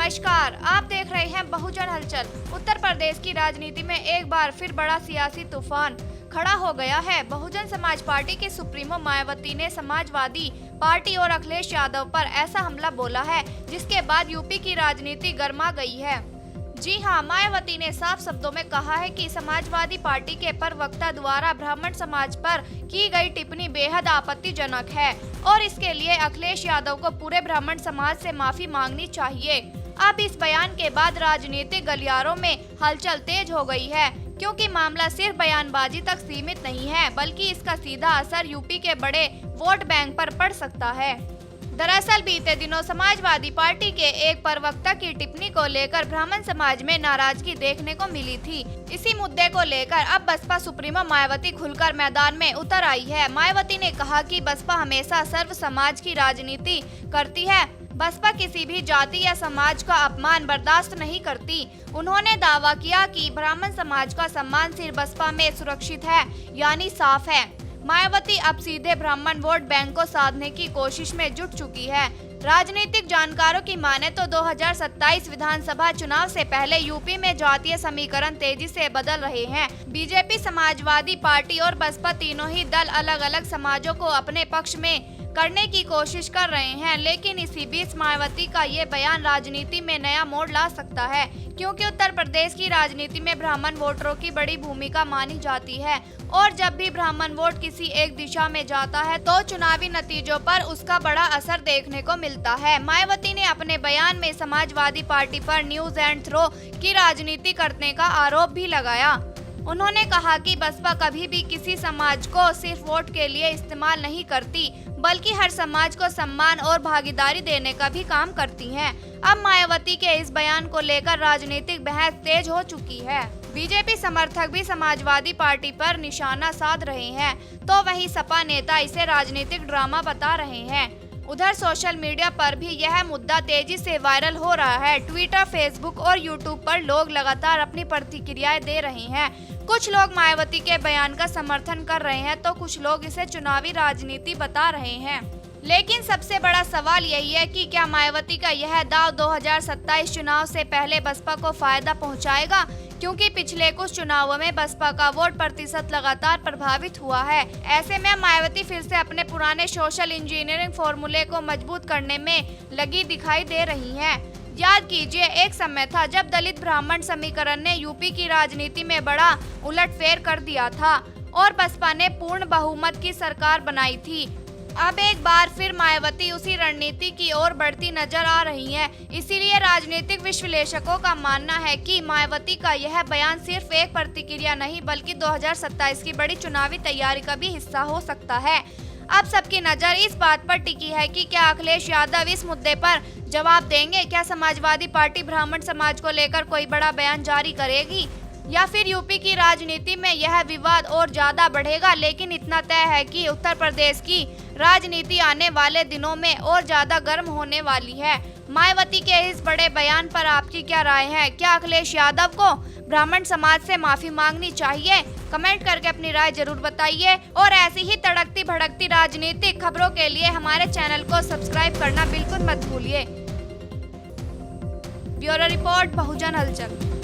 नमस्कार, आप देख रहे हैं बहुजन हलचल। उत्तर प्रदेश की राजनीति में एक बार फिर बड़ा सियासी तूफान खड़ा हो गया है। बहुजन समाज पार्टी के सुप्रीमो मायावती ने समाजवादी पार्टी और अखिलेश यादव पर ऐसा हमला बोला है जिसके बाद यूपी की राजनीति गर्मा गई है। जी हां, मायावती ने साफ शब्दों में कहा है कि समाजवादी पार्टी के प्रवक्ता द्वारा ब्राह्मण समाज पर की गई टिप्पणी बेहद आपत्तिजनक है और इसके लिए अखिलेश यादव को पूरे ब्राह्मण समाज से माफी मांगनी चाहिए। अब इस बयान के बाद राजनीतिक गलियारों में हलचल तेज हो गई है, क्योंकि मामला सिर्फ बयानबाजी तक सीमित नहीं है बल्कि इसका सीधा असर यूपी के बड़े वोट बैंक पर पड़ सकता है। दरअसल बीते दिनों समाजवादी पार्टी के एक प्रवक्ता की टिप्पणी को लेकर ब्राह्मण समाज में नाराजगी देखने को मिली थी। इसी मुद्दे को लेकर अब बसपा सुप्रीमो मायावती खुलकर मैदान में उतर आई है। मायावती ने कहा कि बसपा हमेशा सर्व समाज की राजनीति करती है। बसपा किसी भी जाति या समाज का अपमान बर्दाश्त नहीं करती। उन्होंने दावा किया कि ब्राह्मण समाज का सम्मान सिर्फ बसपा में सुरक्षित है, यानी साफ है। मायावती अब सीधे ब्राह्मण वोट बैंक को साधने की कोशिश में जुट चुकी है। राजनीतिक जानकारों की माने तो 2027 विधानसभा चुनाव से पहले यूपी में जातीय समीकरण तेजी से बदल रहे हैं। बीजेपी, समाजवादी पार्टी और बसपा तीनों ही दल अलग अलग समाजों को अपने पक्ष में करने की कोशिश कर रहे हैं, लेकिन इसी बीच मायावती का ये बयान राजनीति में नया मोड़ ला सकता है, क्योंकि उत्तर प्रदेश की राजनीति में ब्राह्मण वोटरों की बड़ी भूमिका मानी जाती है और जब भी ब्राह्मण वोट किसी एक दिशा में जाता है तो चुनावी नतीजों पर उसका बड़ा असर देखने को मिलता है। मायावती ने अपने बयान में समाजवादी पार्टी पर न्यूज एंड थ्रो की राजनीति करने का आरोप भी लगाया। उन्होंने कहा कि बसपा कभी भी किसी समाज को सिर्फ वोट के लिए इस्तेमाल नहीं करती, बल्कि हर समाज को सम्मान और भागीदारी देने का भी काम करती है। अब मायावती के इस बयान को लेकर राजनीतिक बहस तेज हो चुकी है। बीजेपी समर्थक भी समाजवादी पार्टी पर निशाना साध रहे हैं, तो वहीं सपा नेता इसे राजनीतिक ड्रामा बता रहे हैं। उधर सोशल मीडिया पर भी यह मुद्दा तेजी से वायरल हो रहा है। ट्विटर, फेसबुक और यूट्यूब पर लोग लगातार अपनी प्रतिक्रियाएं दे रहे हैं। कुछ लोग मायावती के बयान का समर्थन कर रहे हैं तो कुछ लोग इसे चुनावी राजनीति बता रहे हैं। लेकिन सबसे बड़ा सवाल यही है कि क्या मायावती का यह दाव 2027 चुनाव से पहले बसपा को फायदा पहुंचाएगा, क्योंकि पिछले कुछ चुनावों में बसपा का वोट प्रतिशत लगातार प्रभावित हुआ है। ऐसे में मायावती फिर से अपने पुराने सोशल इंजीनियरिंग फॉर्मूले को मजबूत करने में लगी दिखाई दे रही हैं। याद कीजिए, एक समय था जब दलित ब्राह्मण समीकरण ने यूपी की राजनीति में बड़ा उलटफेर कर दिया था और बसपा ने पूर्ण बहुमत की सरकार बनाई थी। अब एक बार फिर मायावती उसी रणनीति की ओर बढ़ती नजर आ रही हैं। इसीलिए राजनीतिक विश्लेषकों का मानना है कि मायावती का यह बयान सिर्फ एक प्रतिक्रिया नहीं बल्कि 2027 की बड़ी चुनावी तैयारी का भी हिस्सा हो सकता है। अब सबकी नजर इस बात पर टिकी है कि क्या अखिलेश यादव इस मुद्दे पर जवाब देंगे। क्या समाजवादी पार्टी ब्राह्मण समाज को लेकर कोई बड़ा बयान जारी करेगी या फिर यूपी की राजनीति में यह विवाद और ज्यादा बढ़ेगा। लेकिन इतना तय है कि उत्तर प्रदेश की राजनीति आने वाले दिनों में और ज्यादा गर्म होने वाली है। मायावती के इस बड़े बयान पर आपकी क्या राय है? क्या अखिलेश यादव को ब्राह्मण समाज से माफी मांगनी चाहिए? कमेंट करके अपनी राय जरूर बताइए और ऐसी ही तड़कती भड़कती राजनीतिक खबरों के लिए हमारे चैनल को सब्सक्राइब करना बिल्कुल मत भूलिए। ब्यूरो रिपोर्ट, बहुजन हलचल।